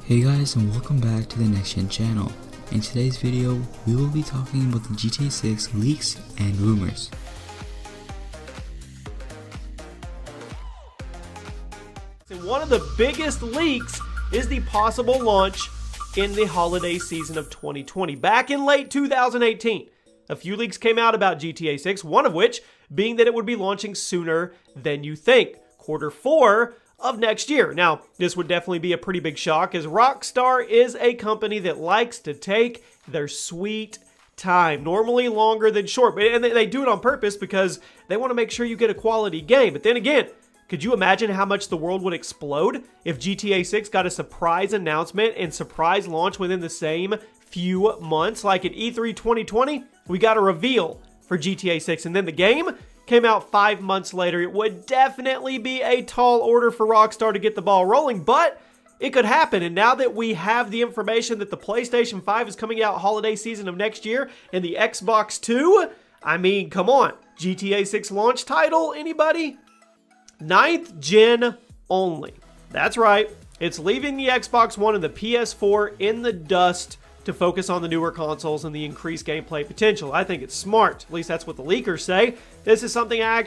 Hey guys, and welcome back to the Nexxt channel. In today's video, we will be talking about the GTA 6 leaks and rumors. One of the biggest leaks is the possible launch in the holiday season of 2020. Back in late 2018, a few leaks came out about GTA 6, one of which being that it would be launching sooner than you think, Q4 of next year. Now, this would definitely be a pretty big shock, as Rockstar is a company that likes to take their sweet time, normally longer than short, and they do it on purpose because they want to make sure you get a quality game. But then again, could you imagine how much the world would explode if GTA 6 got a surprise announcement and surprise launch within the same few months? Like at E3 2020, we got a reveal for GTA 6, and then the game came out 5 months later. It would definitely be a tall order for Rockstar to get the ball rolling, but it could happen. And now that we have the information that the PlayStation 5 is coming out holiday season of next year and the Xbox 2, I mean, come on. GTA 6 launch title, anybody? 9th gen only. That's right. It's leaving the Xbox One and the PS4 in the dust to focus on the newer consoles and the increased gameplay potential. I think it's smart. At least that's what the leakers say. This is something I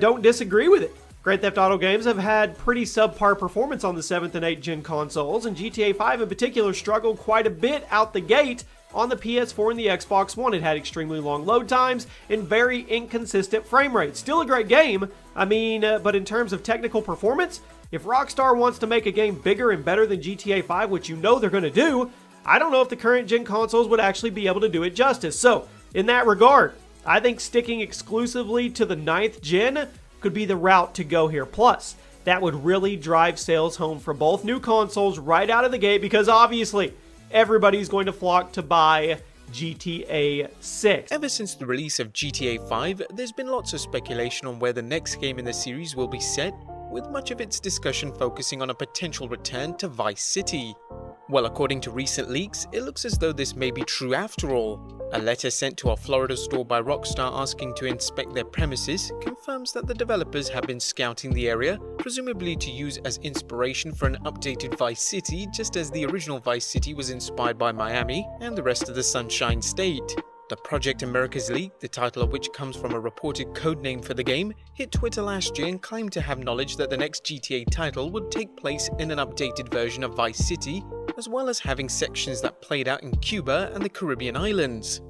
don't disagree with it. Grand Theft Auto games have had pretty subpar performance on the 7th and 8th gen consoles, and GTA 5 in particular struggled quite a bit out the gate on the PS4 and the Xbox One. It had extremely long load times and very inconsistent frame rates. Still a great game, but in terms of technical performance, if Rockstar wants to make a game bigger and better than GTA 5, which you know they're going to do, I don't know if the current gen consoles would actually be able to do it justice. So, in that regard, I think sticking exclusively to the 9th gen could be the route to go here. Plus, that would really drive sales home for both new consoles right out of the gate, because obviously everybody's going to flock to buy GTA 6. Ever since the release of GTA 5, there's been lots of speculation on where the next game in the series will be set, with much of its discussion focusing on a potential return to Vice City. Well, according to recent leaks, it looks as though this may be true after all. A letter sent to a Florida store by Rockstar asking to inspect their premises confirms that the developers have been scouting the area, presumably to use as inspiration for an updated Vice City, just as the original Vice City was inspired by Miami and the rest of the Sunshine State. The Project America's leak, the title of which comes from a reported codename for the game, hit Twitter last year and claimed to have knowledge that the next GTA title would take place in an updated version of Vice City, as well as having sections that played out in Cuba and the Caribbean islands.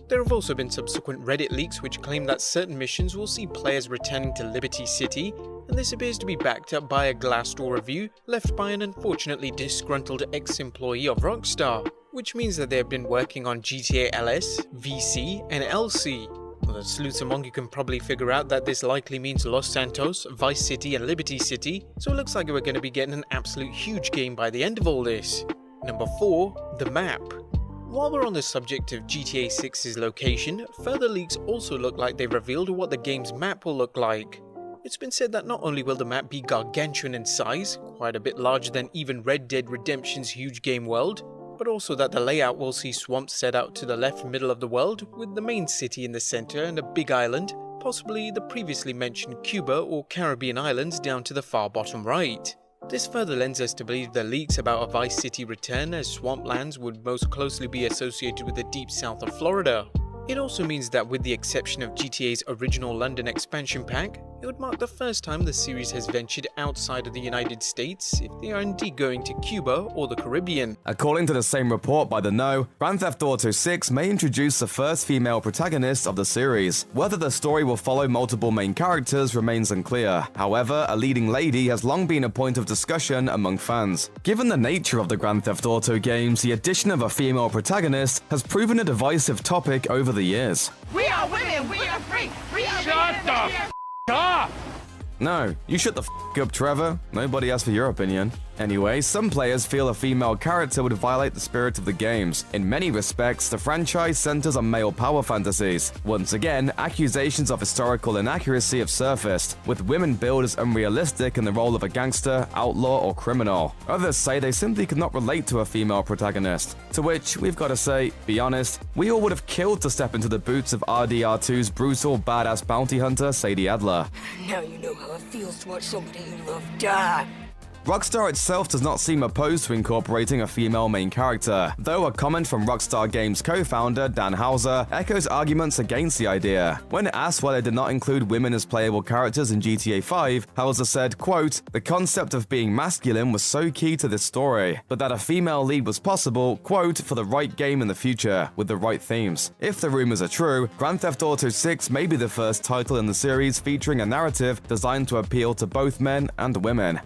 There have also been subsequent Reddit leaks which claim that certain missions will see players returning to Liberty City, and this appears to be backed up by a Glassdoor review left by an unfortunately disgruntled ex-employee of Rockstar, which means that they have been working on GTA LS, VC, and LC. Well, the sleuths among you can probably figure out that this likely means Los Santos, Vice City, and Liberty City, so it looks like we're going to be getting an absolute huge game by the end of all this. Number 4. The map. While we're on the subject of GTA 6's location, further leaks also look like they've revealed what the game's map will look like. It's been said that not only will the map be gargantuan in size, quite a bit larger than even Red Dead Redemption's huge game world, but also that the layout will see swamps set out to the left middle of the world, with the main city in the center and a big island, possibly the previously mentioned Cuba or Caribbean islands down to the far bottom right. This further lends us to believe the leaks about a Vice City return, as swamplands would most closely be associated with the deep south of Florida. It also means that with the exception of GTA's original London expansion pack, it would mark the first time the series has ventured outside of the United States, if they are indeed going to Cuba or the Caribbean. According to the same report by The Know, Grand Theft Auto 6 may introduce the first female protagonist of the series. Whether the story will follow multiple main characters remains unclear. However, a leading lady has long been a point of discussion among fans. Given the nature of the Grand Theft Auto games, the addition of a female protagonist has proven a divisive topic over the years. We are women, we are free, we are Shut the f*** up! No, you shut the f*** up, Trevor. Nobody asked for your opinion. Anyway, some players feel a female character would violate the spirit of the games. In many respects, the franchise centers on male power fantasies. Once again, accusations of historical inaccuracy have surfaced, with women billed as unrealistic in the role of a gangster, outlaw, or criminal. Others say they simply could not relate to a female protagonist. To which, we've got to say, be honest, we all would have killed to step into the boots of RDR2's brutal, badass bounty hunter, Sadie Adler. Now you know how it feels to watch somebody you love die. Rockstar itself does not seem opposed to incorporating a female main character, though a comment from Rockstar Games co-founder Dan Houser echoes arguments against the idea. When asked why they did not include women as playable characters in GTA 5, Houser said, quote, "The concept of being masculine was so key to this story, but that a female lead was possible, quote, for the right game in the future, with the right themes. If the rumors are true, Grand Theft Auto 6 may be the first title in the series featuring a narrative designed to appeal to both men and women."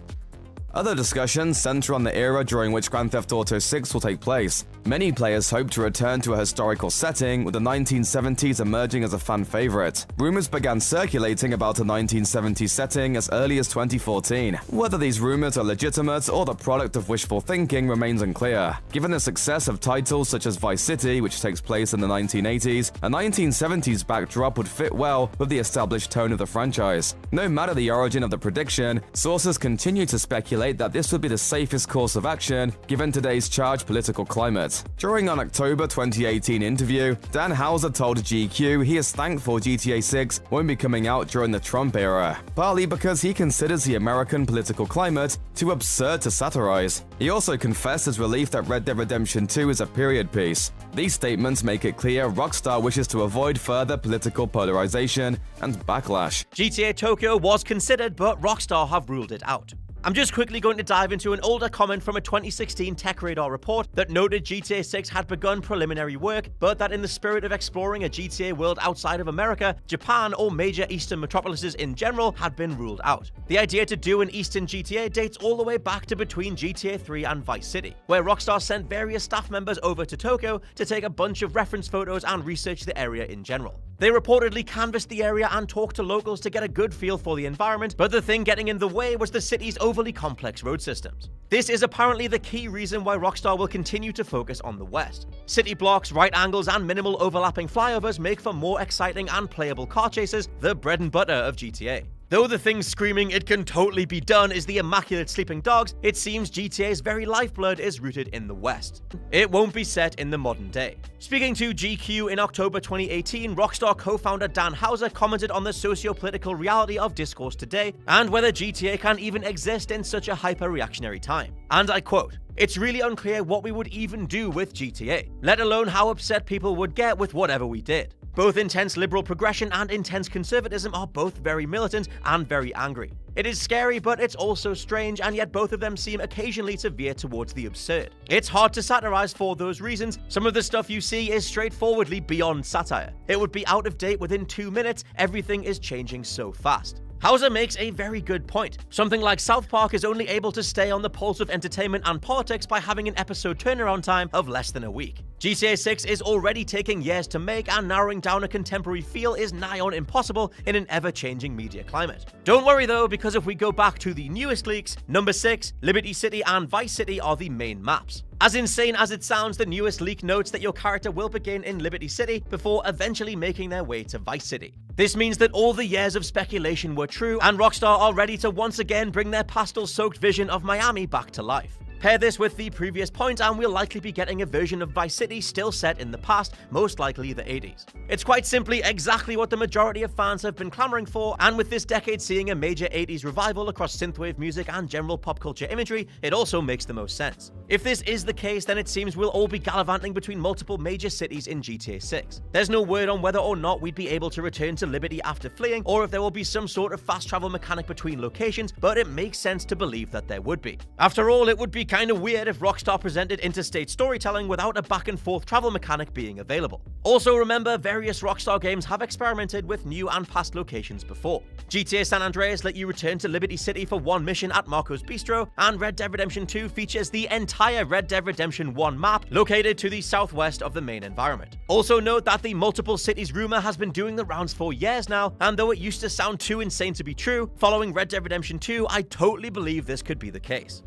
Other discussions center on the era during which Grand Theft Auto 6 will take place. Many players hope to return to a historical setting, with the 1970s emerging as a fan favorite. Rumors began circulating about a 1970s setting as early as 2014. Whether these rumors are legitimate or the product of wishful thinking remains unclear. Given the success of titles such as Vice City, which takes place in the 1980s, a 1970s backdrop would fit well with the established tone of the franchise. No matter the origin of the prediction, sources continue to speculate that this would be the safest course of action given today's charged political climate. During an October 2018 interview, Dan Houser told GQ he is thankful GTA 6 won't be coming out during the Trump era, partly because he considers the American political climate too absurd to satirize. He also confessed his relief that Red Dead Redemption 2 is a period piece. These statements make it clear Rockstar wishes to avoid further political polarization and backlash. GTA Tokyo was considered, but Rockstar have ruled it out. I'm just quickly going to dive into an older comment from a 2016 Tech Radar report that noted GTA 6 had begun preliminary work, but that in the spirit of exploring a GTA world outside of America, Japan, or major eastern metropolises in general had been ruled out. The idea to do an eastern GTA dates all the way back to between GTA 3 and Vice City, where Rockstar sent various staff members over to Tokyo to take a bunch of reference photos and research the area in general. They reportedly canvassed the area and talked to locals to get a good feel for the environment, but the thing getting in the way was the city's overly complex road systems. This is apparently the key reason why Rockstar will continue to focus on the West. City blocks, right angles, and minimal overlapping flyovers make for more exciting and playable car chases, the bread and butter of GTA. Though the thing screaming it can totally be done is the immaculate sleeping dogs, it seems GTA's very lifeblood is rooted in the West. It won't be set in the modern day. Speaking to GQ in October 2018, Rockstar co-founder Dan Houser commented on the socio-political reality of discourse today and whether GTA can even exist in such a hyper-reactionary time. And I quote, "It's really unclear what we would even do with GTA, let alone how upset people would get with whatever we did. Both intense liberal progression and intense conservatism are both very militant and very angry. It is scary, but it's also strange, and yet both of them seem occasionally to veer towards the absurd. It's hard to satirize for those reasons. Some of the stuff you see is straightforwardly beyond satire. It would be out of date within 2 minutes. Everything is changing so fast." Houser makes a very good point. Something like South Park is only able to stay on the pulse of entertainment and politics by having an episode turnaround time of less than a week. GTA 6 is already taking years to make, and narrowing down a contemporary feel is nigh on impossible in an ever-changing media climate. Don't worry though, because if we go back to the newest leaks, number 6, Liberty City and Vice City are the main maps. As insane as it sounds, the newest leak notes that your character will begin in Liberty City before eventually making their way to Vice City. This means that all the years of speculation were true, and Rockstar are ready to once again bring their pastel-soaked vision of Miami back to life. Pair this with the previous point and we'll likely be getting a version of Vice City still set in the past, most likely the 80s. It's quite simply exactly what the majority of fans have been clamoring for, and with this decade seeing a major 80s revival across synthwave music and general pop culture imagery, it also makes the most sense. If this is the case, then it seems we'll all be gallivanting between multiple major cities in GTA 6. There's no word on whether or not we'd be able to return to Liberty after fleeing, or if there will be some sort of fast travel mechanic between locations, but it makes sense to believe that there would be. After all, it would be kind of weird if Rockstar presented interstate storytelling without a back and forth travel mechanic being available. Also remember, various Rockstar games have experimented with new and past locations before. GTA San Andreas let you return to Liberty City for one mission at Marco's Bistro, and Red Dead Redemption 2 features the entire Red Dead Redemption 1 map located to the southwest of the main environment. Also note that the multiple cities rumor has been doing the rounds for years now, and though it used to sound too insane to be true, following Red Dead Redemption 2, I totally believe this could be the case.